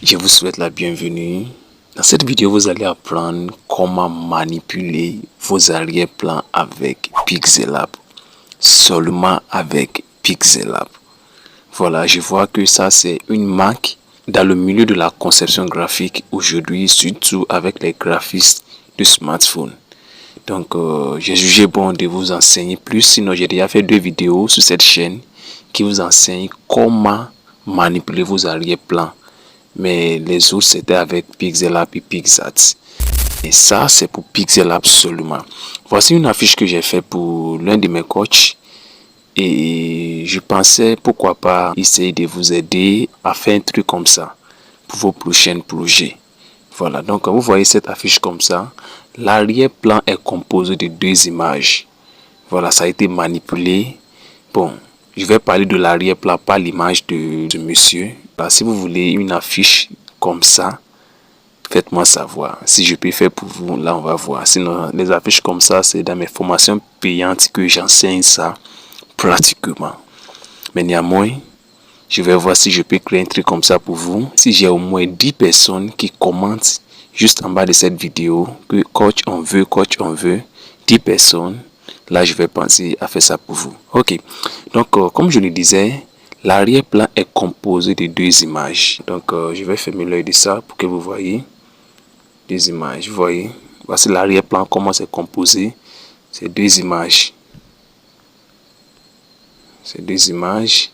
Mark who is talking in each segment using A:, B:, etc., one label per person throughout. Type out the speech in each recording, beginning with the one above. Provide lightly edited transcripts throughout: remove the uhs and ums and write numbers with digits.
A: Je vous souhaite la bienvenue. Dans cette vidéo, vous allez apprendre comment manipuler vos arrière-plans avec Pixellab. Seulement avec Pixellab. Voilà, je vois que ça c'est une marque dans le milieu de la conception graphique aujourd'hui, surtout avec les graphistes de smartphone. Donc, j'ai jugé bon de vous enseigner plus. Sinon, j'ai déjà fait 2 vidéos sur cette chaîne qui vous enseignent comment manipuler vos arrière-plans. Mais les autres, c'était avec Pixellab et PixArt. Et ça, c'est pour Pixellab seulement. Voici une affiche que j'ai fait pour l'un de mes coachs. Et je pensais, pourquoi pas, essayer de vous aider à faire un truc comme ça pour vos prochains projets. Voilà, donc vous voyez cette affiche comme ça. L'arrière-plan est composé de 2 images. Voilà, ça a été manipulé. Bon, je vais parler de l'arrière-plan, pas l'image de ce monsieur. Là, si vous voulez une affiche comme ça, faites-moi savoir. Si je peux faire pour vous, là on va voir. Sinon, les affiches comme ça, c'est dans mes formations payantes que j'enseigne ça pratiquement. Mais néanmoins, je vais voir si je peux créer un truc comme ça pour vous. Si j'ai au moins 10 personnes qui commentent juste en bas de cette vidéo que coach on veut, 10 personnes, là je vais penser à faire ça pour vous. Ok, donc comme je le disais, l'arrière-plan est composé de 2 images. Donc je vais fermer l'œil de ça pour que vous voyez 2 images. Vous voyez, voici l'arrière-plan, comment c'est composé. C'est 2 images. C'est 2 images.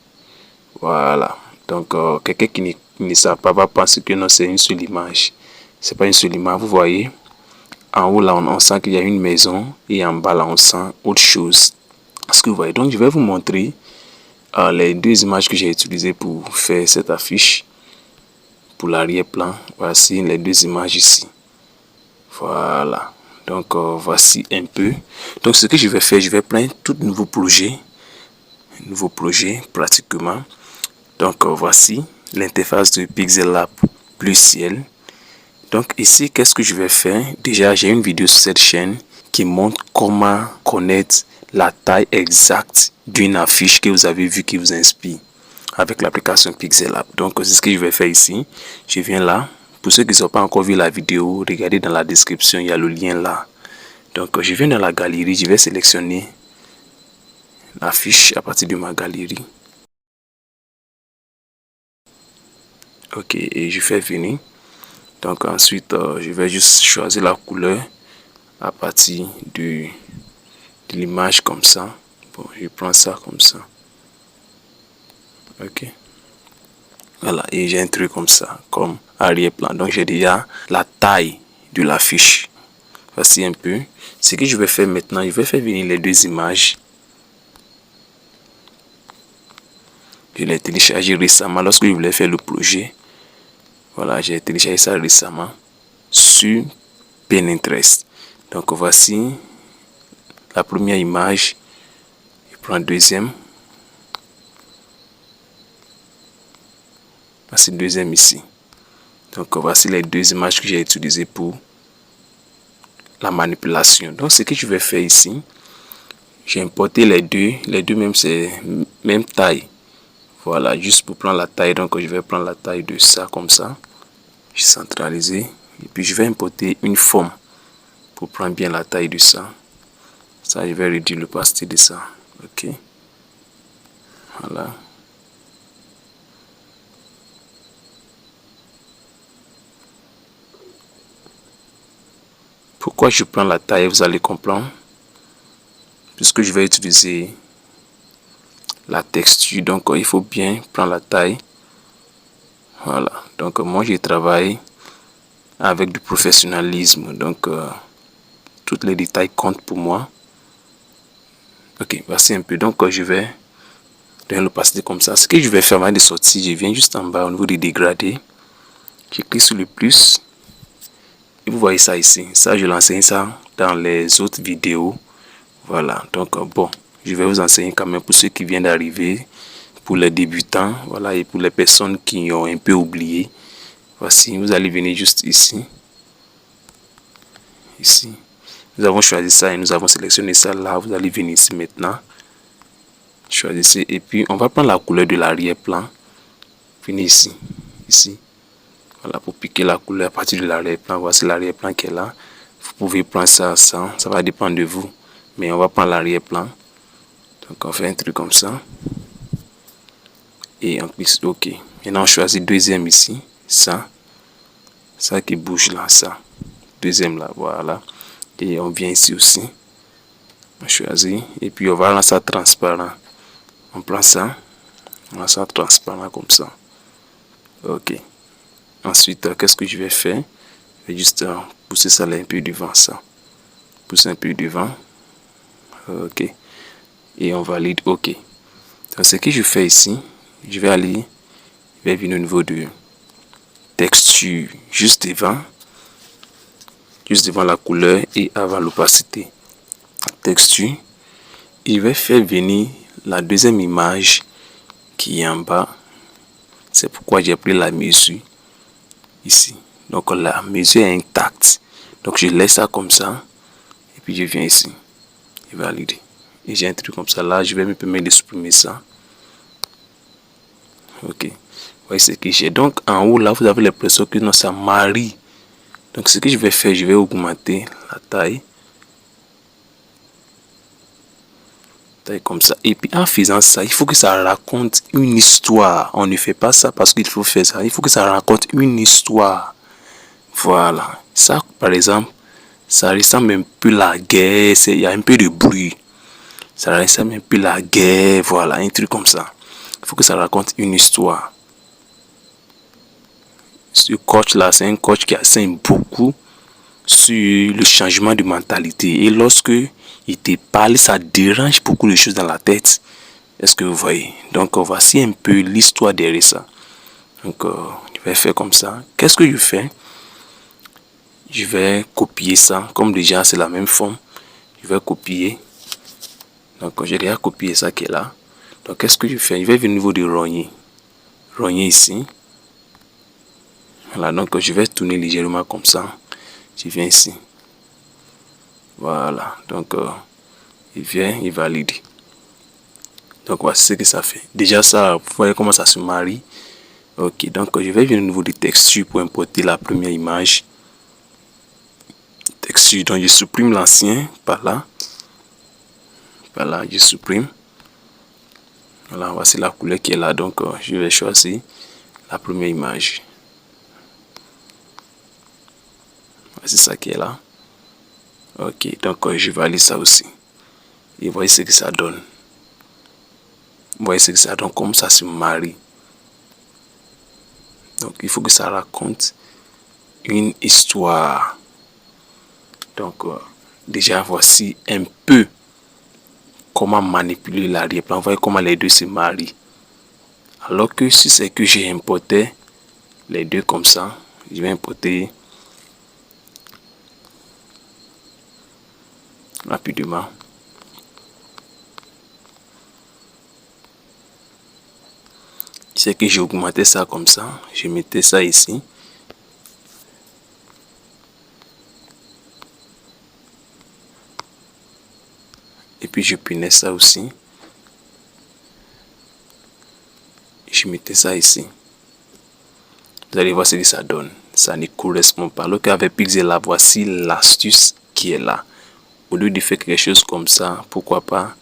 A: Voilà. Donc, quelqu'un qui ne sait pas va penser que non, c'est une seule image. C'est pas une seule image. Vous voyez, en haut, là, on sent qu'il y a une maison. Et en bas, là, on sent autre chose. Ce que vous voyez. Donc, je vais vous montrer les 2 images que j'ai utilisées pour faire cette affiche. Pour l'arrière-plan. Voici les 2 images ici. Voilà. Donc, voici un peu. Donc, ce que je vais faire, je vais prendre tout nouveau projet. Nouveau projet, pratiquement. Donc, voici l'interface de Pixellab plus ciel. Donc, ici, qu'est-ce que je vais faire? Déjà, j'ai une vidéo sur cette chaîne qui montre comment connaître la taille exacte d'une affiche que vous avez vue qui vous inspire avec l'application Pixellab. Donc, c'est ce que je vais faire ici. Je viens là. Pour ceux qui n'ont pas encore vu la vidéo, regardez dans la description, il y a le lien là. Donc, je viens dans la galerie, je vais sélectionner l'affiche à partir de ma galerie. Ok, et je fais venir. Donc ensuite, je vais juste choisir la couleur à partir de l'image comme ça. Bon, je prends ça comme ça. Ok. Voilà, et j'ai un truc comme ça, comme arrière-plan. Donc j'ai déjà la taille de l'affiche. Voici un peu. Ce que je vais faire maintenant, je vais faire venir les 2 images. Je l'ai téléchargé récemment lorsque je voulais faire le projet. Voilà, j'ai téléchargé ça récemment sur Pinterest. Donc voici la première image. Je prends la deuxième. Voici la deuxième ici. Donc voici les 2 images que j'ai utilisées pour la manipulation. Donc ce que je vais faire ici, j'ai importé les deux. Les deux même c'est même taille. Voilà, juste pour prendre la taille. Donc je vais prendre la taille de ça comme ça. Je centralise. Et puis je vais importer une forme pour prendre bien la taille de ça. Ça, je vais réduire l'opacité de ça. Ok. Voilà. Pourquoi je prends la taille, vous allez comprendre. Puisque je vais utiliser la texture. Donc, il faut bien prendre la taille. Voilà. Donc, moi, je travaille avec du professionnalisme. Donc, tous les détails comptent pour moi. Ok, voici un peu. Donc, je vais donner l'opacité comme ça. Ce que je vais faire avant de sortir, je viens juste en bas au niveau des dégradés. Je clique sur le plus. Et vous voyez ça ici. Ça, je l'enseigne ça dans les autres vidéos. Voilà. Donc, bon, je vais vous enseigner quand même pour ceux qui viennent d'arriver. Pour les débutants, voilà, et pour les personnes qui ont un peu oublié. Voici, vous allez venir juste ici. Ici. Nous avons choisi ça et nous avons sélectionné ça là. Vous allez venir ici maintenant. Choisissez et puis on va prendre la couleur de l'arrière-plan. Venez ici. Ici. Voilà, pour piquer la couleur à partir de l'arrière-plan. Voici l'arrière-plan qui est là. Vous pouvez prendre ça sans, ça va dépendre de vous. Mais on va prendre l'arrière-plan. Donc on fait un truc comme ça. Et on clique OK. Maintenant on choisit deuxième ici. Ça qui bouge là, ça. Deuxième là, voilà. Et on vient ici aussi. On choisit. Et puis on va rendre ça transparent. On prend ça. On rend ça transparent comme ça. OK. Ensuite, qu'est-ce que je vais faire? Je vais juste pousser ça là un peu devant ça. Pousser un peu devant. OK. Et on valide OK. Donc ce que je fais ici, je vais venir au niveau de texture juste devant la couleur et avant l'opacité. Texture. Je vais faire venir la deuxième image qui est en bas. C'est pourquoi j'ai pris la mesure ici. Donc la mesure est intacte. Donc je laisse ça comme ça. Et puis je viens ici. Je vais valider. Et j'ai un truc comme ça là. Je vais me permettre de supprimer ça. Ok. Vous voyez ce que j'ai. Donc en haut là, vous avez l'impression que non, ça marie. Donc ce que je vais faire, je vais augmenter la taille. Comme ça. Et puis en faisant ça, il faut que ça raconte une histoire. On ne fait pas ça parce qu'il faut faire ça. Il faut que ça raconte une histoire. Voilà. Ça, par exemple, ça ressemble un peu à la guerre. Il y a un peu de bruit. Ça ressemble un peu à la guerre. Voilà, un truc comme ça. Il faut que ça raconte une histoire. Ce coach là, c'est un coach qui enseigne beaucoup sur le changement de mentalité. Et lorsque il te parle, ça dérange beaucoup de choses dans la tête. Est-ce que vous voyez? Donc voici un peu l'histoire derrière ça. Donc je vais faire comme ça. Qu'est-ce que je fais? Je vais copier ça. Comme déjà c'est la même forme, je vais copier. Donc j'ai déjà copié ça qui est là. Donc qu'est-ce que je fais? Je vais venir au niveau de rogner. Rogner ici. Voilà, donc je vais tourner légèrement comme ça. Je viens ici. Voilà, donc il vient, il valide. Donc voici ce que ça fait. Déjà ça, vous voyez comment ça se marie. Ok, donc je vais venir au niveau de texture pour importer la première image. Texture, donc je supprime l'ancien par là. Par là, je supprime. Voilà, voici la couleur qui est là. Donc je vais choisir la première image. Voici ça qui est là. Ok, donc je valide ça aussi. Et voyez ce que ça donne. Vous voyez ce que ça donne, comme ça se marie. Donc il faut que ça raconte une histoire. Donc déjà voici un peu comment manipuler l'arrière-plan. Vous voyez comment les deux se marient. Alors que si c'est que j'ai importé les deux comme ça, je vais importer rapidement. C'est que j'ai augmenté ça comme ça. Je mettais ça ici. Et puis je punais ça aussi. Je mettais ça ici. Vous allez voir ce que ça donne. Ça ne correspond pas. Alors qu'avec Pixellab, voici l'astuce qui est là. Au lieu de faire quelque chose comme ça, pourquoi pas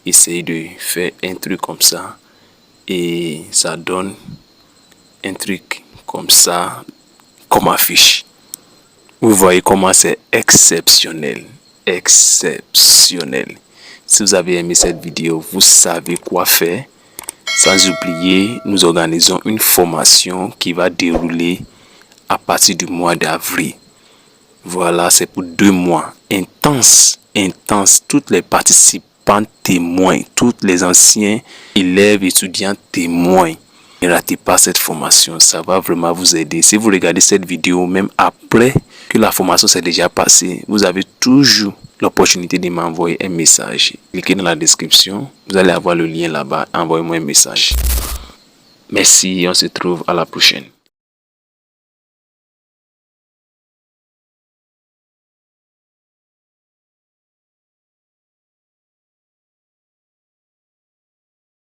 A: essayer de faire un truc comme ça. Et ça donne un truc comme ça, comme affiche. Vous voyez comment c'est exceptionnel. Exceptionnel. Si vous avez aimé cette vidéo, vous savez quoi faire. Sans oublier, nous organisons une formation qui va dérouler à partir du mois d'avril. Voilà, c'est pour 2 mois. Intense, intense. Toutes les participants témoins, tous les anciens élèves, étudiants témoins. Ne ratez pas cette formation, ça va vraiment vous aider. Si vous regardez cette vidéo, même après que la formation s'est déjà passée, vous avez toujours l'opportunité de m'envoyer un message. Cliquez dans la description, vous allez avoir le lien là-bas. Envoyez-moi un message. Merci et on se retrouve à la prochaine.